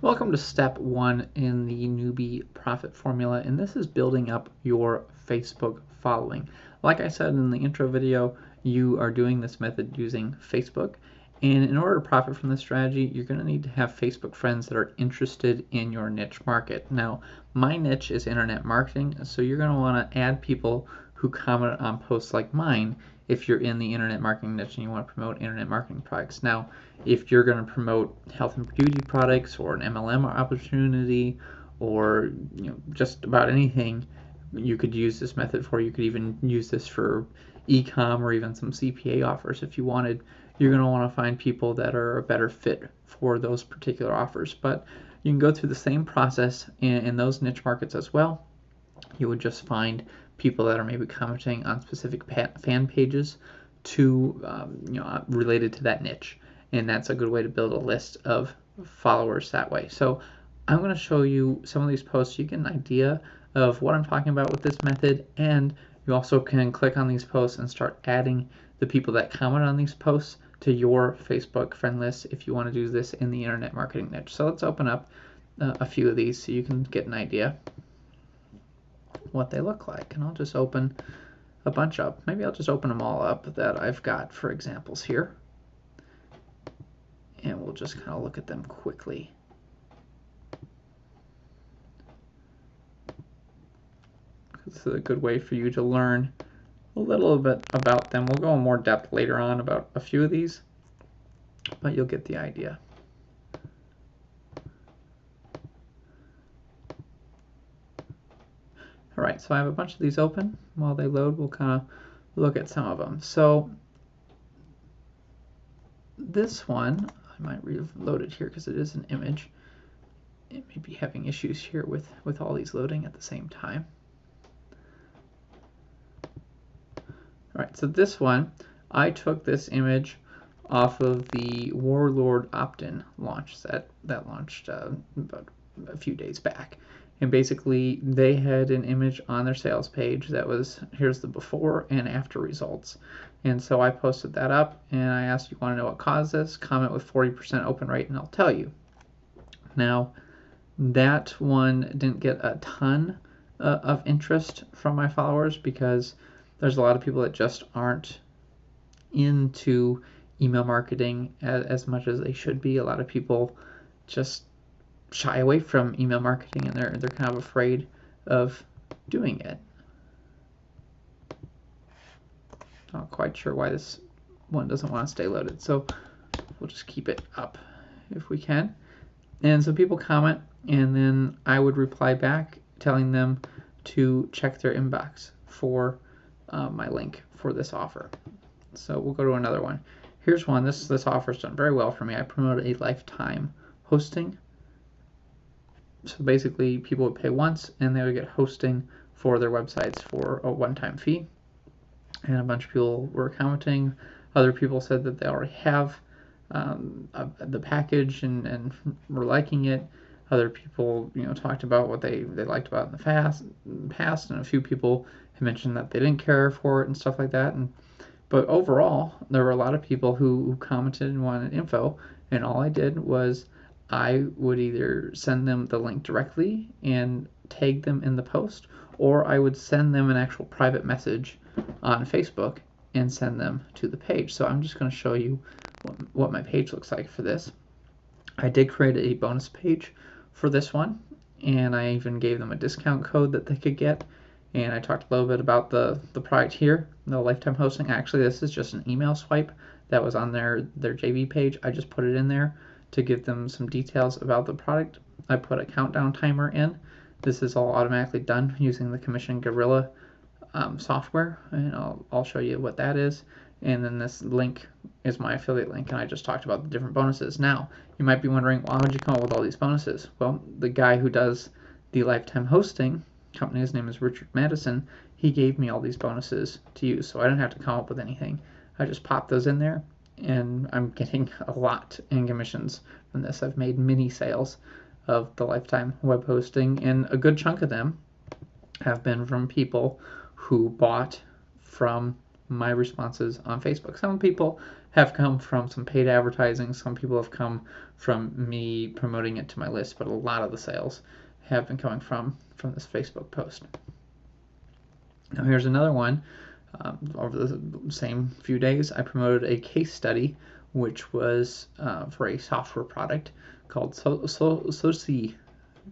Welcome to step 1 in the newbie profit formula, and this is building up your Facebook following. Like I said in the intro video, you are doing this method using Facebook, and in order to profit from this strategy, you're going to need to have Facebook friends that are interested in your niche market. Now, my niche is internet marketing, so you're going to want to add people who comment on posts like mine if you're in the internet marketing niche and you want to promote internet marketing products. Now, if you're going to promote health and beauty products or an MLM opportunity or just about anything, you could use this method for. You could even use this for e-com or even some CPA offers if you wanted. You're going to want to find people that are a better fit for those particular offers. But you can go through the same process in those niche markets as well. You would just find people that are maybe commenting on specific fan pages to related to that niche, and that's a good way to build a list of followers that way. So I'm going to show you some of these posts so you get an idea of what I'm talking about with this method, and you also can click on these posts and start adding the people that comment on these posts to your Facebook friend list if you want to do this in the internet marketing niche. So let's open up a few of these so you can get an idea what they look like, and I'll just open a bunch up. Maybe I'll just open them all up that I've got for examples here, and we'll just kind of look at them quickly. This is a good way for you to learn a little bit about them. We'll go in more depth later on about a few of these, but you'll get the idea. All right, so I have a bunch of these open. While they load, we'll kind of look at some of them. So this one, I might reload it here because it is an image. It may be having issues here with all these loading at the same time. All right, so this one, I took this image off of the Warlord opt-in launch that launched about a few days back. And basically, they had an image on their sales page that was, here's the before and after results. And so I posted that up, and I asked, you want to know what caused this? Comment with 40% open rate, and I'll tell you. Now, that one didn't get a ton of interest from my followers because there's a lot of people that just aren't into email marketing as much as they should be. A lot of people just shy away from email marketing, and they're kind of afraid of doing it. Not quite sure why this one doesn't want to stay loaded, so we'll just keep it up if we can. And so people comment, and then I would reply back telling them to check their inbox for my link for this offer. So we'll go to another one. Here's one. This offer's done very well for me. I promoted a lifetime hosting. So basically, people would pay once, and they would get hosting for their websites for a one-time fee. And a bunch of people were commenting. Other people said that they already have the package and were liking it. Other people, talked about what they liked about it in the past, and a few people had mentioned that they didn't care for it and stuff like that. But overall, there were a lot of people who commented and wanted info, and all I did was I would either send them the link directly and tag them in the post, or I would send them an actual private message on Facebook and send them to the page. So I'm just going to show you what my page looks like for this. I did create a bonus page for this one, and I even gave them a discount code that they could get. And I talked a little bit about the product here, the lifetime hosting. Actually, this is just an email swipe that was on their JV page. I just put it in there to give them some details about the product. I put a countdown timer in. This is all automatically done using the Commission Gorilla software, and I'll show you what that is. And then this link is my affiliate link, and I just talked about the different bonuses. Now, you might be wondering, well, how did you come up with all these bonuses? Well, the guy who does the lifetime hosting company, his name is Richard Madison, he gave me all these bonuses to use, so I didn't have to come up with anything. I just popped those in there, and I'm getting a lot in commissions from this. I've made many sales of the lifetime web hosting, and a good chunk of them have been from people who bought from my responses on Facebook. Some people have come from some paid advertising. Some people have come from me promoting it to my list, but a lot of the sales have been coming from this Facebook post. Now here's another one. Over the same few days, I promoted a case study, which was for a software product called Soci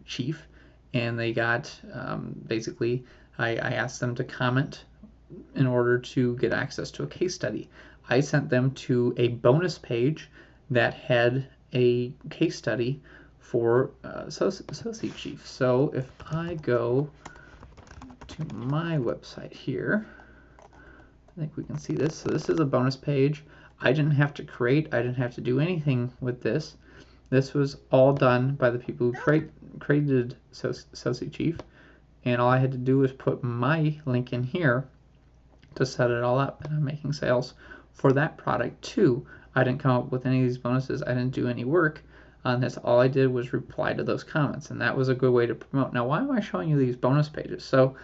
Chief, and they got basically I asked them to comment in order to get access to a case study. I sent them to a bonus page that had a case study for Soci Chief. So if I go to my website here, I think we can see this. So this is a bonus page. I didn't have to create, I didn't have to do anything with this. This was all done by the people who created Soci Chief, and all I had to do was put my link in here to set it all up, and I'm making sales for that product too. I didn't come up with any of these bonuses. I didn't do any work on this. All I did was reply to those comments, and that was a good way to promote. Now, why am I showing you these bonus pages? So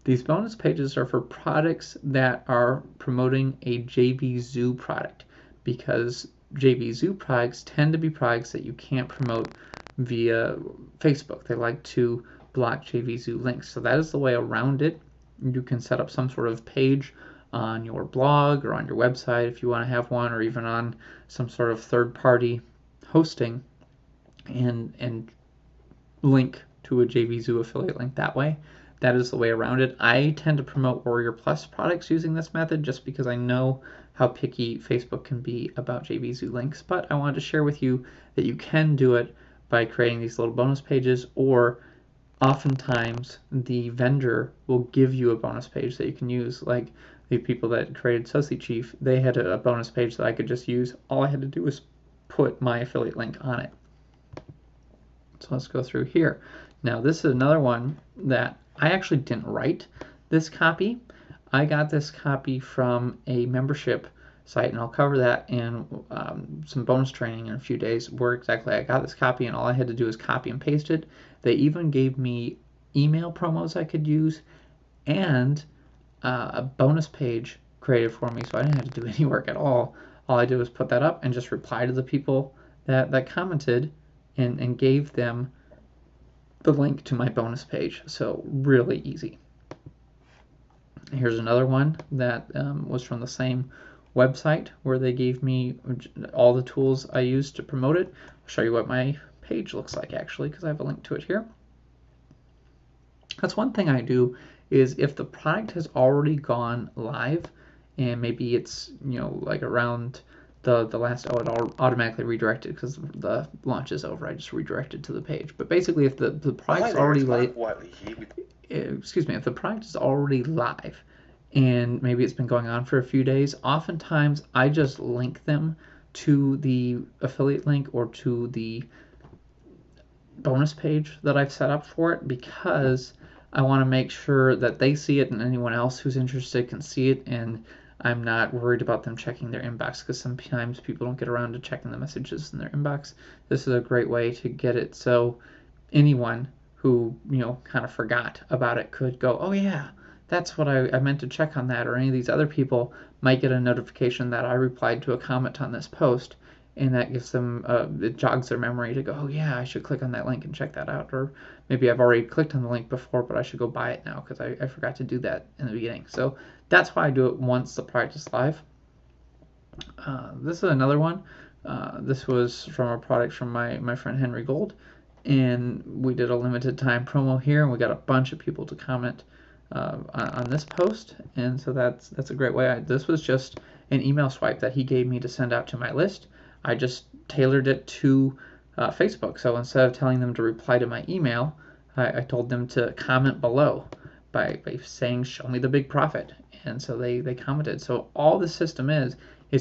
these bonus pages are for products that are promoting a JVZoo product, because JVZoo products tend to be products that you can't promote via Facebook. They like to block JVZoo links. So that is the way around it. You can set up some sort of page on your blog or on your website if you want to have one, or even on some sort of third-party hosting, and link to a JVZoo affiliate link that way. That is the way around it. I tend to promote Warrior Plus products using this method just because I know how picky Facebook can be about JVZoo links, but I wanted to share with you that you can do it by creating these little bonus pages, or oftentimes the vendor will give you a bonus page that you can use. Like the people that created Soci Chief, they had a bonus page that I could just use. All I had to do was put my affiliate link on it. So let's go through here. Now this is another one that I actually didn't write this copy. I got this copy from a membership site, and I'll cover that in some bonus training in a few days, where exactly I got this copy, and all I had to do was copy and paste it. They even gave me email promos I could use, and a bonus page created for me, so I didn't have to do any work at all. All I did was put that up and just reply to the people that commented, and gave them the link to my bonus page. So really easy. Here's another one that was from the same website, where they gave me all the tools I used to promote it. I'll show you what my page looks like, actually, because I have a link to it here. That's one thing I do, is if the product has already gone live, and maybe it's, like around the last, it automatically redirected because the launch is over. I just redirected to the page. But basically, if the product's already if the product is already live, and maybe it's been going on for a few days, oftentimes I just link them to the affiliate link or to the bonus page that I've set up for it, because I want to make sure that they see it and anyone else who's interested can see it, and I'm not worried about them checking their inbox, because sometimes people don't get around to checking the messages in their inbox. This is a great way to get it so anyone who kind of forgot about it could go, oh yeah, that's what I meant to check on that. Or any of these other people might get a notification that I replied to a comment on this post, and that gives them, it jogs their memory to go, oh yeah, I should click on that link and check that out. Or maybe I've already clicked on the link before, but I should go buy it now because I forgot to do that in the beginning. So that's why I do it once the product is live. This is another one. This was from a product from my friend Henry Gold, and we did a limited time promo here, and we got a bunch of people to comment on this post, and so that's a great way. This was just an email swipe that he gave me to send out to my list. I just tailored it to Facebook. So instead of telling them to reply to my email, I told them to comment below by saying, show me the big profit. And so they commented. So all the system is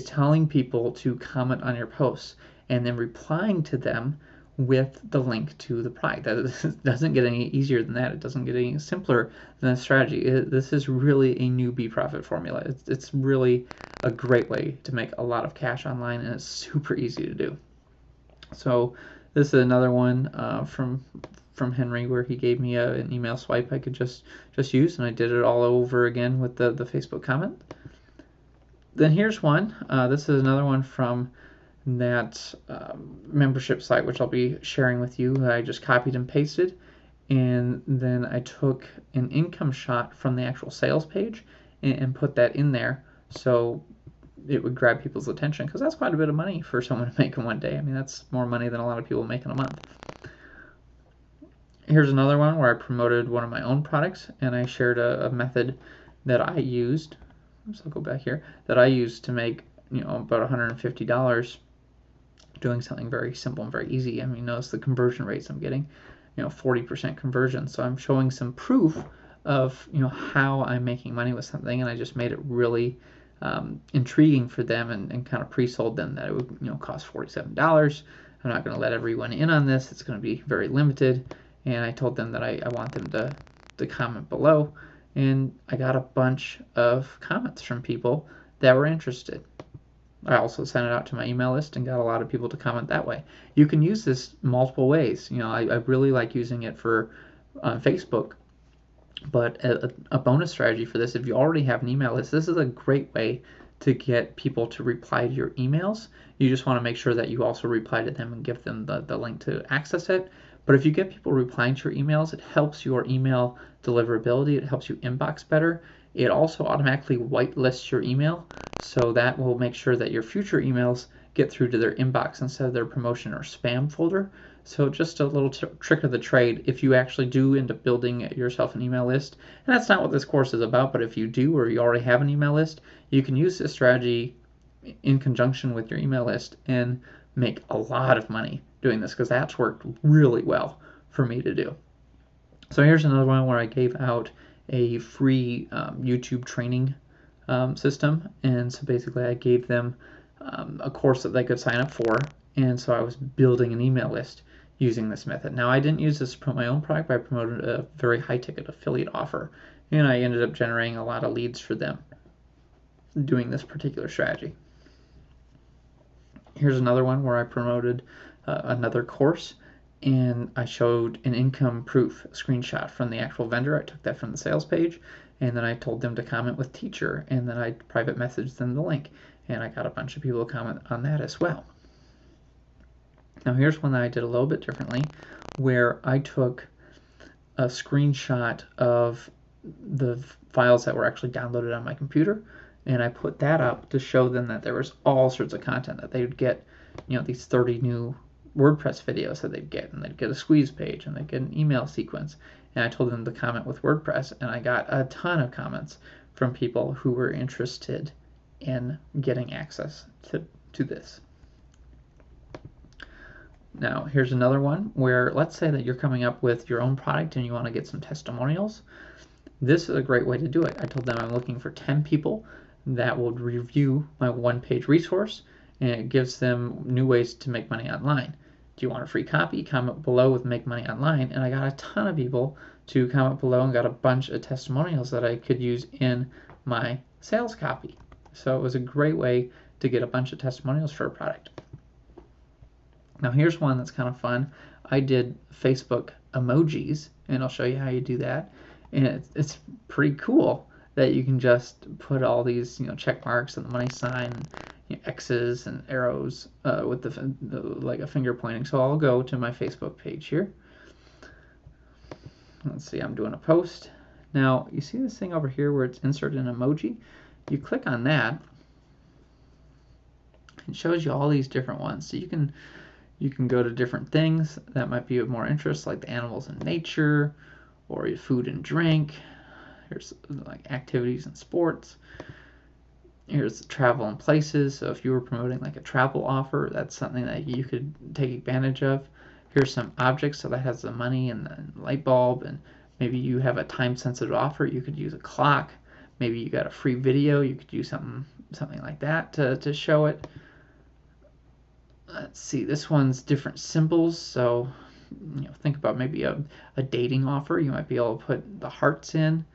telling people to comment on your posts and then replying to them with the link to the product. That doesn't get any easier than that. It doesn't get any simpler than that strategy. This is really a new B-Profit formula. It's really a great way to make a lot of cash online, and it's super easy to do. So this is another one from Henry, where he gave me an email swipe I could just use, and I did it all over again with the Facebook comment. then here's one. This is another one from that membership site, which I'll be sharing with you. I just copied and pasted, and then I took an income shot from the actual sales page and put that in there so it would grab people's attention, because that's quite a bit of money for someone to make in one day. I mean, that's more money than a lot of people make in a month. Here's another one where I promoted one of my own products, and I shared a method that I used. So I'll go back here, that I used to make about $150 doing something very simple and very easy. I mean, notice the conversion rates I'm getting, 40% conversion. So I'm showing some proof of how I'm making money with something, and I just made it really intriguing for them, and kind of pre-sold them that it would cost $47. I'm not going to let everyone in on this. It's going to be very limited, and I told them that I want them to comment below, and I got a bunch of comments from people that were interested. I also sent it out to my email list and got a lot of people to comment that way. You can use this multiple ways. I really like using it for Facebook, but a bonus strategy for this, if you already have an email list, this is a great way to get people to reply to your emails. You just want to make sure that you also reply to them and give them the link to access it. But if you get people replying to your emails, it helps your email deliverability. It helps you inbox better. It also automatically whitelists your email, so that will make sure that your future emails get through to their inbox instead of their promotion or spam folder. So just a little trick of the trade if you actually do end up building yourself an email list. And that's not what this course is about, but if you do, or you already have an email list, you can use this strategy in conjunction with your email list and make a lot of money doing this, because that's worked really well for me to do. So here's another one where I gave out a free YouTube training system, and so basically I gave them a course that they could sign up for, and so I was building an email list using this method. Now, I didn't use this to promote my own product, but I promoted a very high-ticket affiliate offer, and I ended up generating a lot of leads for them doing this particular strategy. Here's another one where I promoted another course, and I showed an income proof screenshot from the actual vendor. I took that from the sales page, and then I told them to comment with teacher, and then I private messaged them the link, and I got a bunch of people to comment on that as well. Now here's one that I did a little bit differently, where I took a screenshot of the files that were actually downloaded on my computer, and I put that up to show them that there was all sorts of content that they would get, these 30 new WordPress videos that they'd get, and they'd get a squeeze page, and they'd get an email sequence, and I told them to comment with WordPress, and I got a ton of comments from people who were interested in getting access to this. Now, here's another one where, let's say that you're coming up with your own product and you want to get some testimonials. This is a great way to do it. I told them I'm looking for 10 people that will review my one-page resource, and it gives them new ways to make money online. Do you want a free copy? Comment below with make money online. And I got a ton of people to comment below and got a bunch of testimonials that I could use in my sales copy. So it was a great way to get a bunch of testimonials for a product. Now here's one that's kind of fun. I did Facebook emojis, and I'll show you how you do that. And it's pretty cool that you can just put all these check marks and the money sign, X's and arrows with the like a finger pointing. So I'll go to my Facebook page here. Let's see, I'm doing a post. Now you see this thing over here where it's insert an emoji? You click on that, it shows you all these different ones. So you can go to different things that might be of more interest, like the animals in nature, or your food and drink. Here's like activities and sports. Here's travel and places. So if you were promoting like a travel offer, that's something that you could take advantage of. Here's some objects, so that has the money and the light bulb, and maybe you have a time-sensitive offer. You could use a clock. Maybe you got a free video. You could use something like that to show it. Let's see, this one's different symbols. So think about maybe a dating offer. You might be able to put the hearts in.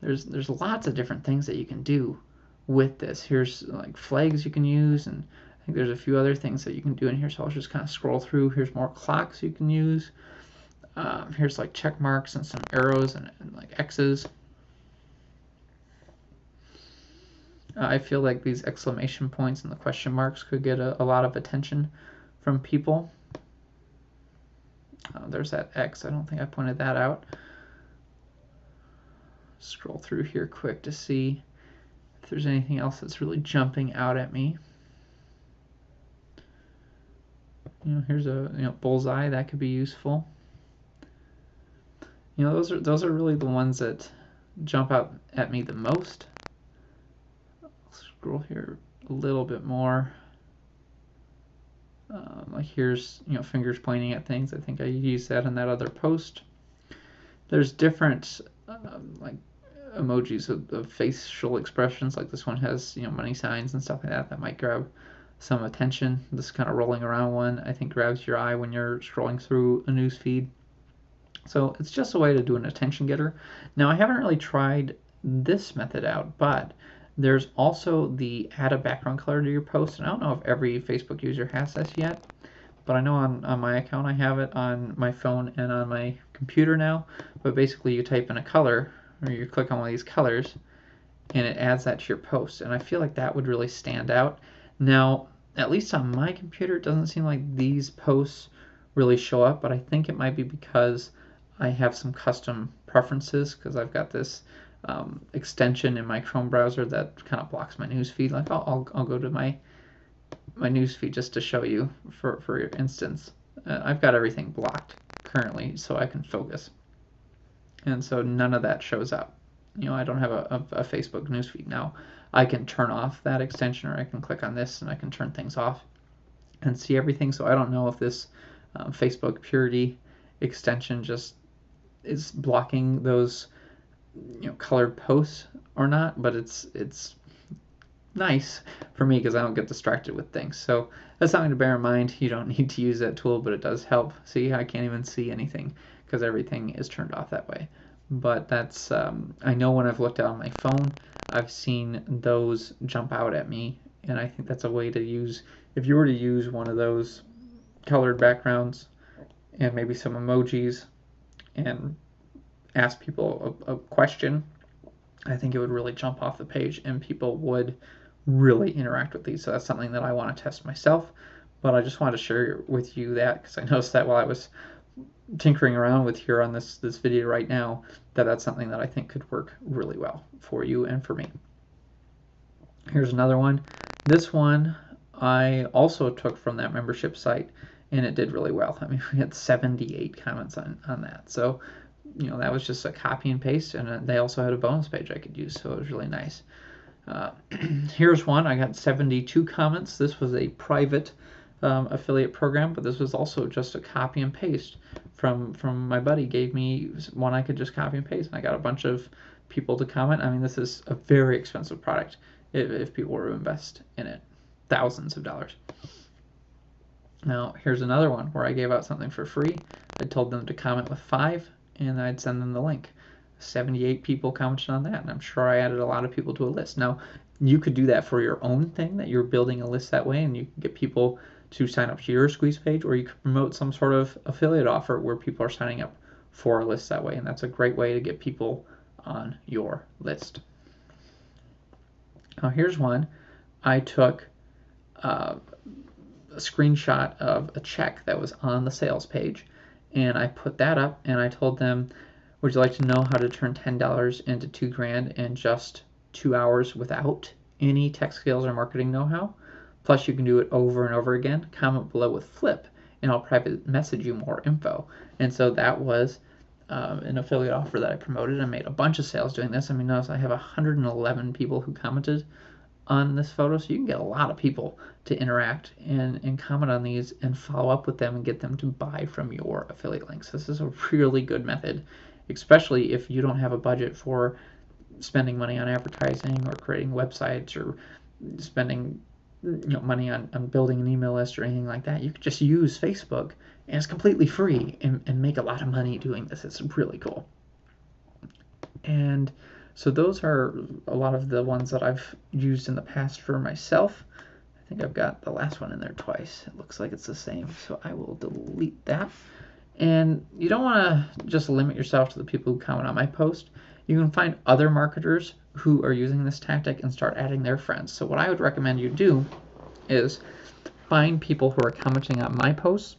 There's lots of different things that you can do with this. Here's like flags you can use, and I think there's a few other things that you can do in here. So I'll just kind of scroll through. Here's more clocks you can use. Here's like check marks and some arrows and like X's. I feel like these exclamation points and the question marks could get a lot of attention from people. There's that X. I don't think I pointed that out. Scroll through here quick to see if there's anything else that's really jumping out at me. Here's a bullseye that could be useful. Those are really the ones that jump out at me the most. I'll scroll here a little bit more. Like here's fingers pointing at things. I think I used that in that other post. There's different like emojis of facial expressions. Like this one has money signs and stuff like that might grab some attention. This kind of rolling around one I think grabs your eye when you're scrolling through a news feed. So it's just a way to do an attention getter. Now I haven't really tried this method out, but there's also the add a background color to your post. And I don't know if every Facebook user has this yet, but I know on my account I have it on my phone and on my computer now. But basically you type in a color, or you click on one of these colors, and it adds that to your post. And I feel like that would really stand out. Now, at least on my computer, it doesn't seem like these posts really show up, but I think it might be because I have some custom preferences, because I've got this extension in my Chrome browser that kind of blocks my newsfeed. Like I'll go to my newsfeed just to show you for your instance. I've got everything blocked currently so I can focus, and so none of that shows up. I don't have a Facebook newsfeed now. I can turn off that extension, or I can click on this and I can turn things off and see everything. So I don't know if this Facebook Purity extension just is blocking those colored posts or not, but it's nice for me because I don't get distracted with things. So that's something to bear in mind. You don't need to use that tool, but it does help. See, I can't even see anything because everything is turned off that way. But that's I know when I've looked at on my phone, I've seen those jump out at me, and I think that's a way to use. If you were to use one of those colored backgrounds and maybe some emojis and ask people a question, I think it would really jump off the page and people would really interact with these. So that's something that I want to test myself, but I just wanted to share with you that because I noticed that while I was tinkering around with here on this video right now, that's something that I think could work really well for you and for me. Here's another one. This one I also took from that membership site, and it did really well. I mean, we had 78 comments on that. So, that was just a copy and paste, and they also had a bonus page I could use, so it was really nice. Here's one. I got 72 comments. This was a private affiliate program, but this was also just a copy and paste from my buddy. Gave me one I could just copy and paste, and I got a bunch of people to comment. I mean, this is a very expensive product if people were to invest in it, thousands of dollars. Now here's another one where I gave out something for free. I told them to comment with 5 and I'd send them the link. 78 people commented on that, and I'm sure I added a lot of people to a list. Now you could do that for your own thing, that you're building a list that way, and you can get people to sign up to your squeeze page, or you could promote some sort of affiliate offer where people are signing up for a list that way, and that's a great way to get people on your list. Now here's one. I took a screenshot of a check that was on the sales page, and I put that up, and I told them, would you like to know how to turn $10 into $2,000 in just 2 hours without any tech skills or marketing know-how? Plus you can do it over and over again. Comment below with Flip, and I'll private message you more info. And so that was an affiliate offer that I promoted. I made a bunch of sales doing this. I mean, notice I have 111 people who commented on this photo, so you can get a lot of people to interact and comment on these and follow up with them and get them to buy from your affiliate links. This is a really good method, especially if you don't have a budget for spending money on advertising or creating websites or spending money on building an email list or anything like that. You could just use Facebook, and it's completely free, and make a lot of money doing this. It's really cool. And so those are a lot of the ones that I've used in the past for myself. I think I've got the last one in there twice. It looks like it's the same, so I will delete that. And you don't want to just limit yourself to the people who comment on my post. You can find other marketers who are using this tactic and start adding their friends. So what I would recommend you do is find people who are commenting on my posts,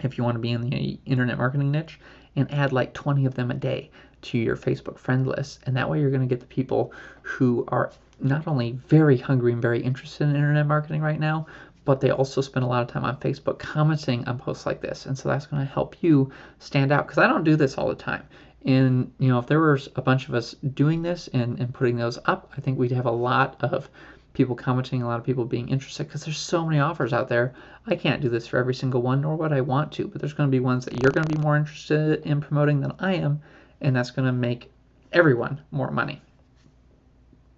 if you want to be in the internet marketing niche, and add like 20 of them a day to your Facebook friend list. And that way you're going to get the people who are not only very hungry and very interested in internet marketing right now, but they also spend a lot of time on Facebook commenting on posts like this. And so that's going to help you stand out, because I don't do this all the time. And if there was a bunch of us doing this and putting those up, I think we'd have a lot of people commenting, a lot of people being interested, because there's so many offers out there. I can't do this for every single one, nor would I want to, but there's going to be ones that you're going to be more interested in promoting than I am, and that's going to make everyone more money.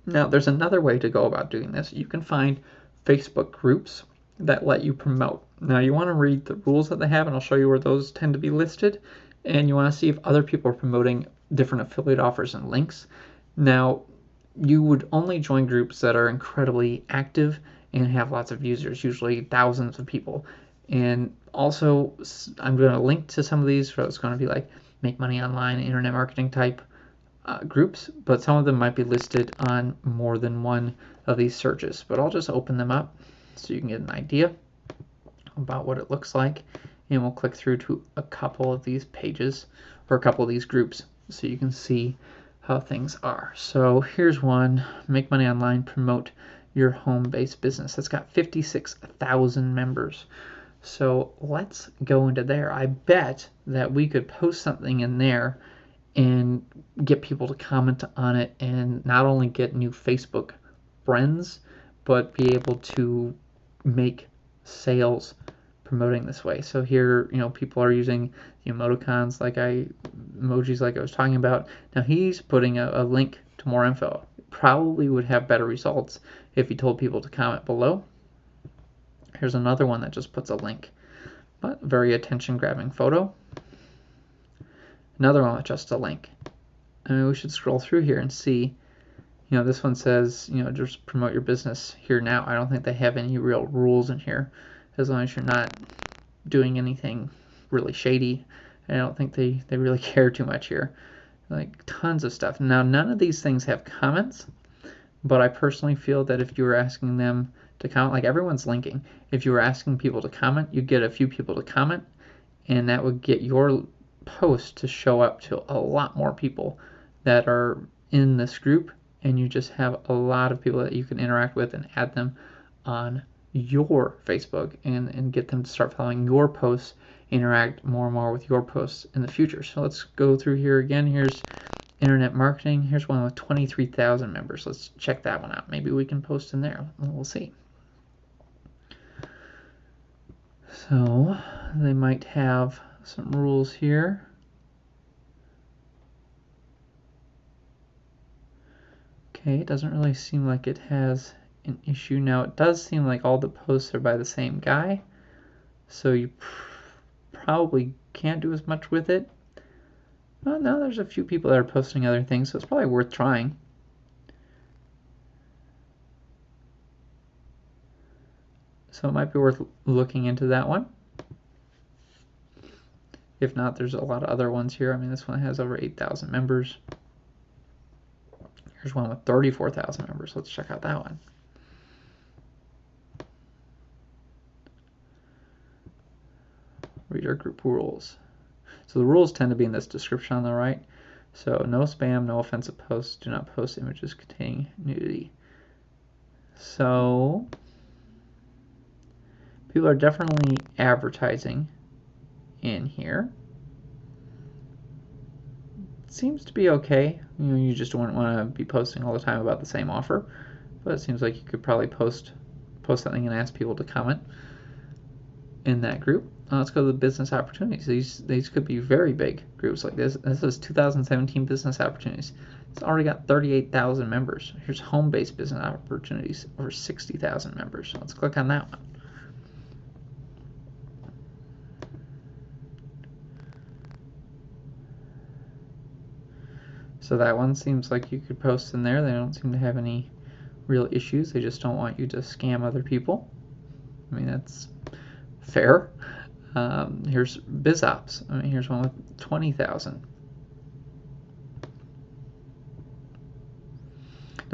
Now, there's another way to go about doing this. You can find Facebook groups that let you promote. Now, you want to read the rules that they have, and I'll show you where those tend to be listed, and you want to see if other people are promoting different affiliate offers and links. Now, you would only join groups that are incredibly active and have lots of users, usually thousands of people. And also, I'm going to link to some of these, so it's going to be like Make Money Online, internet marketing type groups, but some of them might be listed on more than one of these searches. But I'll just open them up so you can get an idea about what it looks like, and we'll click through to a couple of these pages or a couple of these groups so you can see how things are. So here's one, Make Money Online, promote your home-based business. That's got 56,000 members. So let's go into there. I bet that we could post something in there and get people to comment on it, and not only get new Facebook friends, but be able to make sales promoting this way. So here, people are using the emojis like I was talking about. Now he's putting a link to more info. Probably would have better results if he told people to comment below. Here's another one that just puts a link, but very attention-grabbing photo. Another one with just a link. I mean, we should scroll through here and see. This one says, just promote your business here now. I don't think they have any real rules in here, as long as you're not doing anything really shady. I don't think they really care too much here. Like, tons of stuff. Now, none of these things have comments, but I personally feel that if you were asking them to comment, like everyone's linking, if you were asking people to comment, you'd get a few people to comment, and that would get your post to show up to a lot more people that are in this group, and you just have a lot of people that you can interact with and add them on your Facebook and get them to start following your posts, interact more and more with your posts in the future. So let's go through here again. Here's internet marketing. Here's one with 23,000 members. Let's check that one out. Maybe we can post in there. We'll see. So they might have some rules here. Okay, it doesn't really seem like it has an issue. Now, it does seem like all the posts are by the same guy, so you probably can't do as much with it. Well, now there's a few people that are posting other things, so it's probably worth trying. So it might be worth looking into that one. If not, there's a lot of other ones here. I mean, this one has over 8,000 members. Here's one with 34,000 members. Let's check out that one. Read our group rules. So the rules tend to be in this description on the right. So no spam, no offensive posts, do not post images containing nudity. So people are definitely advertising in here. It seems to be okay. You just wouldn't want to be posting all the time about the same offer, but it seems like you could probably post something and ask people to comment in that group. Let's go to the business opportunities. These could be very big groups like this. This is 2017 business opportunities. It's already got 38,000 members. Here's home-based business opportunities, over 60,000 members. So let's click on that one. So that one seems like you could post in there. They don't seem to have any real issues. They just don't want you to scam other people. I mean, that's fair. Here's BizOps. I mean, here's one with 20,000.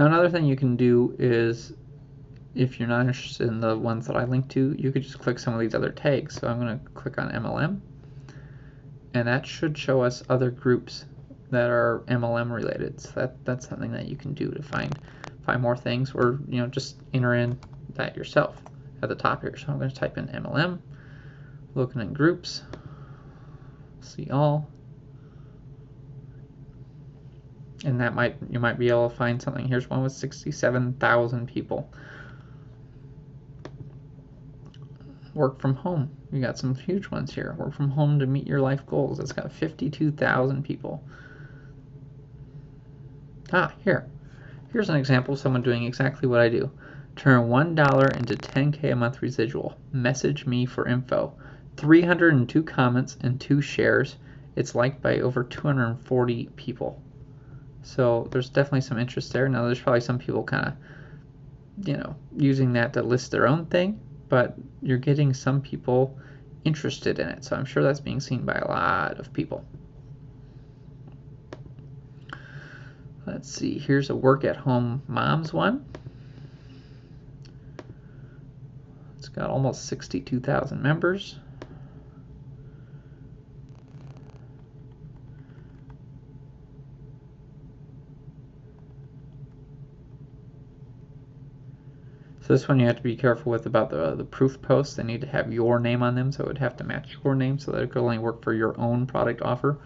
Now another thing you can do is, if you're not interested in the ones that I linked to, you could just click some of these other tags. So I'm going to click on MLM, and that should show us other groups that are MLM related. So that's something that you can do to find more things, or just enter in that yourself at the top here. So I'm going to type in MLM, looking at groups, see all, and you might be able to find something. Here's one with 67,000 people. Work from home. We got some huge ones here. Work from home to meet your life goals. It's got 52,000 people. Here's an example of someone doing exactly what I do. Turn $1 into 10K a month residual. Message me for info. 302 comments and 2 shares. It's liked by over 240 people. So there's definitely some interest there. Now there's probably some people kind of, using that to list their own thing, but you're getting some people interested in it. So I'm sure that's being seen by a lot of people. Let's see, here's a work at home moms one. It's got almost 62,000 members. So this one you have to be careful with about the proof posts. They need to have your name on them, so it would have to match your name so that it could only work for your own product offer.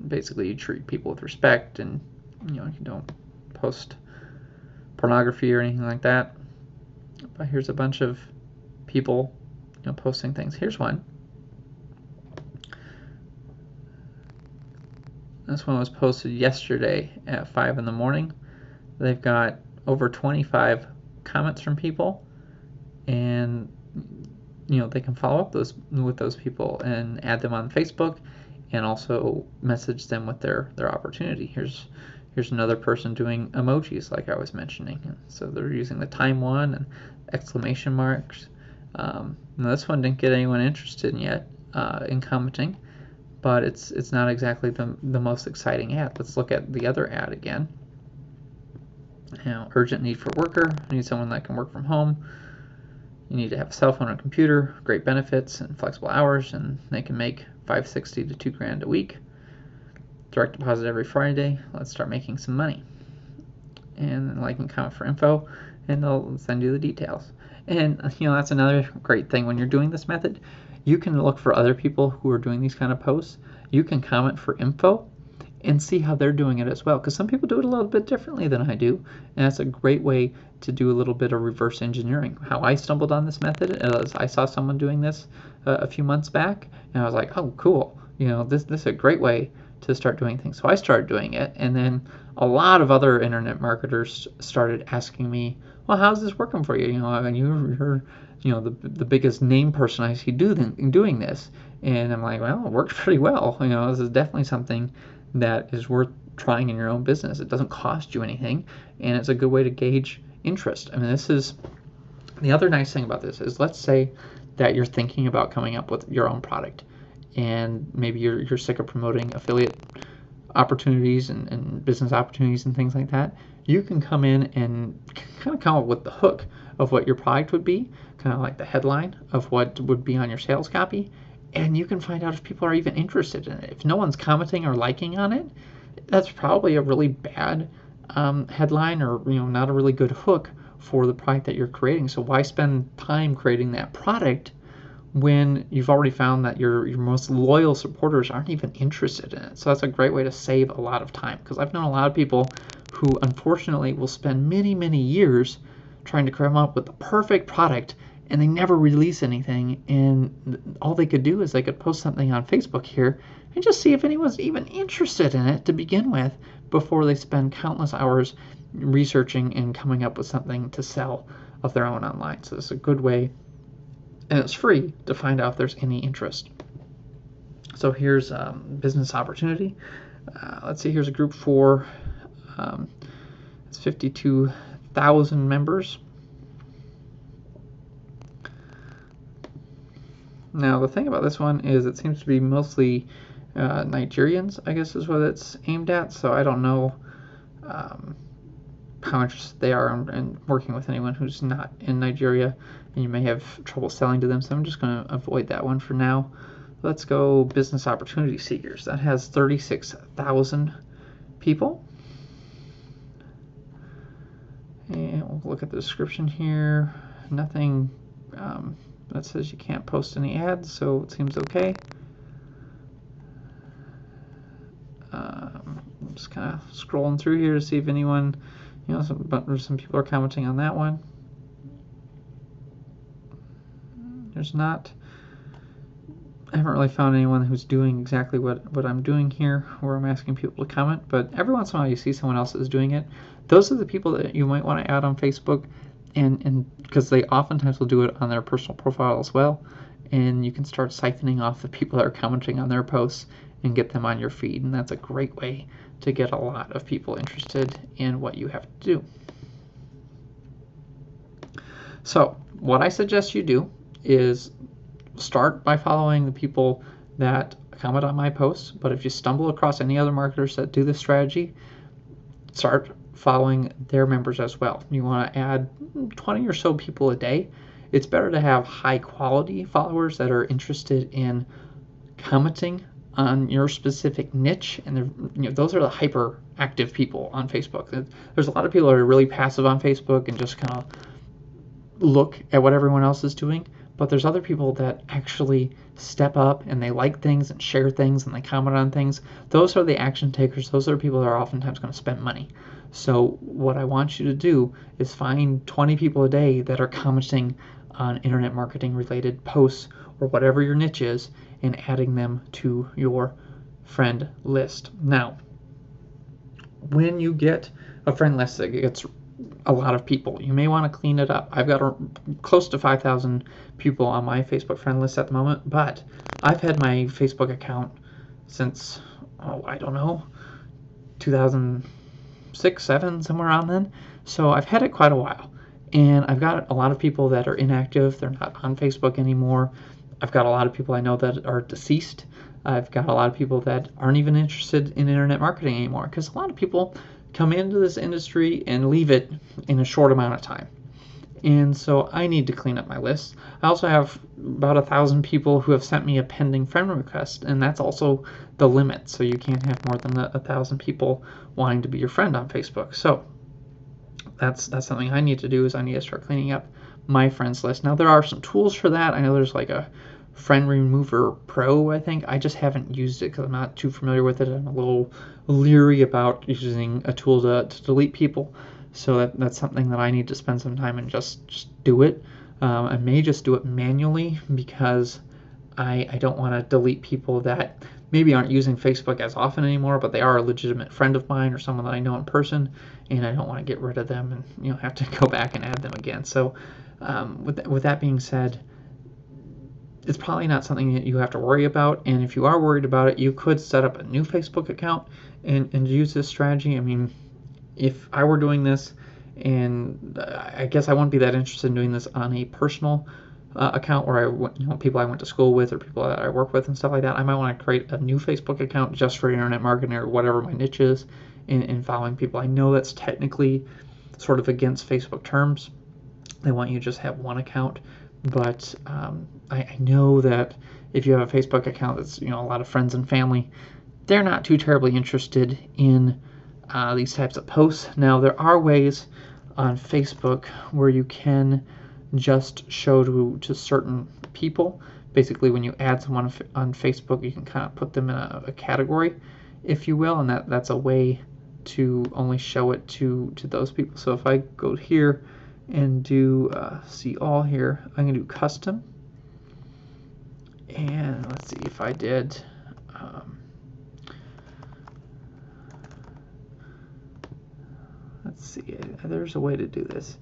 Basically, you treat people with respect, and you don't post pornography or anything like that. But here's a bunch of people posting things. Here's one. This one was posted yesterday at 5 in the morning. They've got over 25 comments from people, and they can follow up with those people and add them on Facebook, and also message them with their opportunity. Here's another person doing emojis like I was mentioning. And so they're using the time one and exclamation marks. Now this one didn't get anyone interested yet in commenting, but it's not exactly the most exciting ad. Let's look at the other ad again. Urgent need for worker. I need someone that can work from home. You need to have a cell phone or computer, great benefits and flexible hours, and they can make $560 to $2,000 a week. Direct deposit every Friday. Let's start making some money. And then like and comment for info, and they'll send you the details. And that's another great thing when you're doing this method. You can look for other people who are doing these kind of posts. You can comment for info and see how they're doing it as well, because some people do it a little bit differently than I do, and that's a great way to do a little bit of reverse engineering. How I stumbled on this method is I saw someone doing this a few months back, and I was like, oh cool, this is a great way to start doing things. So I started doing it, and then a lot of other internet marketers started asking me, well, how's this working for you? And you're the biggest name person I see doing this, and I'm like, well, it works pretty well. This is definitely something that is worth trying in your own business. It doesn't cost you anything, and it's a good way to gauge interest. I mean, this is the other nice thing about this is, let's say that you're thinking about coming up with your own product, and maybe you're sick of promoting affiliate opportunities and business opportunities and things like that. You can come in and kind of come up with the hook of what your product would be, kind of like the headline of what would be on your sales copy, and you can find out if people are even interested in it. If no one's commenting or liking on it, that's probably a really bad headline, or not a really good hook for the product that you're creating. So why spend time creating that product when you've already found that your most loyal supporters aren't even interested in it? So that's a great way to save a lot of time, because I've known a lot of people who unfortunately will spend many years trying to come up with the perfect product, and they never release anything, and all they could do is they could post something on Facebook here and just see if anyone's even interested in it to begin with, before they spend countless hours researching and coming up with something to sell of their own online. So it's a good way, and it's free, to find out if there's any interest. So here's business opportunity. Let's see, here's a group for it's 52,000 members. Now the thing about this one is it seems to be mostly Nigerians, I guess is what it's aimed at. So I don't know how interested they are in working with anyone who's not in Nigeria, and you may have trouble selling to them, so I'm just going to avoid that one for now. Let's go business opportunity seekers. That has 36,000 people. And we'll look at the description here. Nothing that says you can't post any ads, so it seems okay. I'm just kind of scrolling through here to see if anyone, some people are commenting on that one. There's not. I haven't really found anyone who's doing exactly what I'm doing here, where I'm asking people to comment, but every once in a while you see someone else is doing it. Those are the people that you might want to add on Facebook, and because they oftentimes will do it on their personal profile as well, and you can start siphoning off the people that are commenting on their posts and get them on your feed, and that's a great way to get a lot of people interested in what you have to do. So what I suggest you do is start by following the people that comment on my posts, but if you stumble across any other marketers that do this strategy, start following their members as well. You want to add 20 or so people a day. It's better to have high quality followers that are interested in commenting on your specific niche, and those are the hyper active people on Facebook. There's a lot of people that are really passive on Facebook and just kind of look at what everyone else is doing, but there's other people that actually step up and they like things and share things and they comment on things. Those are the action takers. Those are the people that are oftentimes going to spend money. So what I want you to do is find 20 people a day that are commenting on internet marketing related posts or whatever your niche is, and adding them to your friend list. Now, when you get a friend list that gets a lot of people, you may want to clean it up. I've got close to 5,000 people on my Facebook friend list at the moment, but I've had my Facebook account since, I don't know, 2006, 7, somewhere around then. So I've had it quite a while, and I've got a lot of people that are inactive. They're not on Facebook anymore. I've got a lot of people I know that are deceased. I've got a lot of people that aren't even interested in internet marketing anymore, because a lot of people come into this industry and leave it in a short amount of time. And so I need to clean up my list. I also have about 1,000 people who have sent me a pending friend request, and that's also the limit. So you can't have more than 1,000 people wanting to be your friend on Facebook. So that's something I need to do, is I need to start cleaning up my friends list. Now there are some tools for that. I know there's like a Friend Remover Pro, I think. I just haven't used it because I'm not too familiar with it. I'm a little leery about using a tool to delete people. So that's something that I need to spend some time and just do it. I may just do it manually, because I don't want to delete people that maybe aren't using Facebook as often anymore, but they are a legitimate friend of mine or someone that I know in person, and I don't want to get rid of them and have to go back and add them again. So with that being said, it's probably not something that you have to worry about, and if you are worried about it, you could set up a new Facebook account and use this strategy. I mean, if I were doing this, and I guess I wouldn't be that interested in doing this on a personal account where people I went to school with or people that I work with and stuff like that, I might want to create a new Facebook account just for internet marketing or whatever my niche is, and following people. I know that's technically sort of against Facebook terms. They want you to just have one account. But I know that if you have a Facebook account that's a lot of friends and family, they're not too terribly interested in these types of posts. Now there are ways on Facebook where you can just show to certain people. Basically, when you add someone on Facebook, you can kind of put them in a category, if you will, and that's a way to only show it to those people. So if I go here and do see all here, I'm going to do custom, and let's see if I did let's see, there's a way to do this.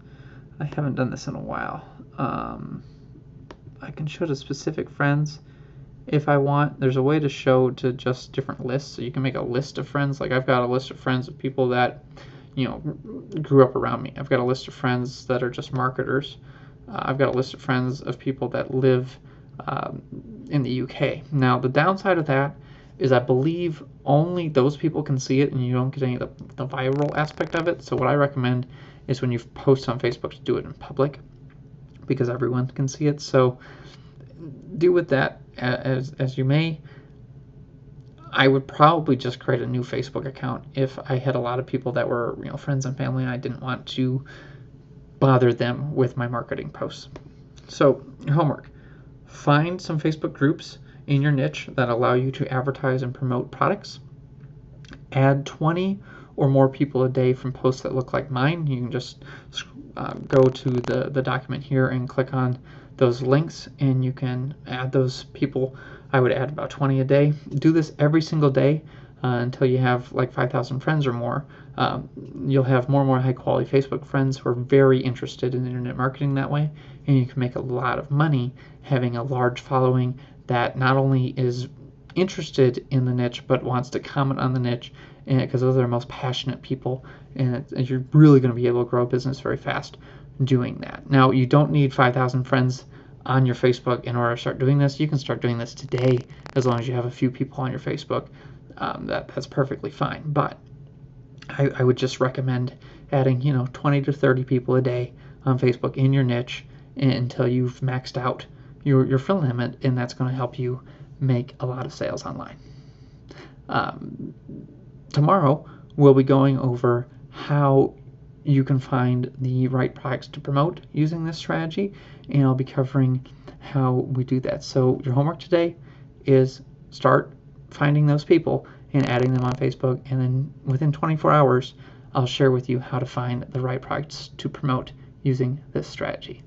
I haven't done this in a while. I can show to specific friends if I want. There's a way to show to just different lists, so you can make a list of friends. Like I've got a list of friends of people that grew up around me. I've got a list of friends that are just marketers. I've got a list of friends of people that live in the UK. Now, the downside of that is I believe only those people can see it and you don't get any of the viral aspect of it. So what I recommend is when you post on Facebook to do it in public because everyone can see it. So do with that as you may. I would probably just create a new Facebook account if I had a lot of people that were, friends and family, and I didn't want to bother them with my marketing posts. So your homework, find some Facebook groups in your niche that allow you to advertise and promote products. Add 20 or more people a day from posts that look like mine. You can just go to the document here and click on those links, and you can add those people. I would add about 20 a day. Do this every single day until you have like 5,000 friends or more. You'll have more and more high quality Facebook friends who are very interested in internet marketing that way, and you can make a lot of money having a large following that not only is interested in the niche but wants to comment on the niche, because those are the most passionate people, and you're really going to be able to grow a business very fast doing that. Now, you don't need 5,000 friends on your Facebook in order to start doing this. You can start doing this today as long as you have a few people on your Facebook. That's perfectly fine. But I would just recommend adding 20 to 30 people a day on Facebook in your niche until you've maxed out your fill limit, and that's going to help you make a lot of sales online. Tomorrow we'll be going over how you can find the right products to promote using this strategy, and I'll be covering how we do that. So your homework today is start finding those people and adding them on Facebook, and then within 24 hours I'll share with you how to find the right products to promote using this strategy.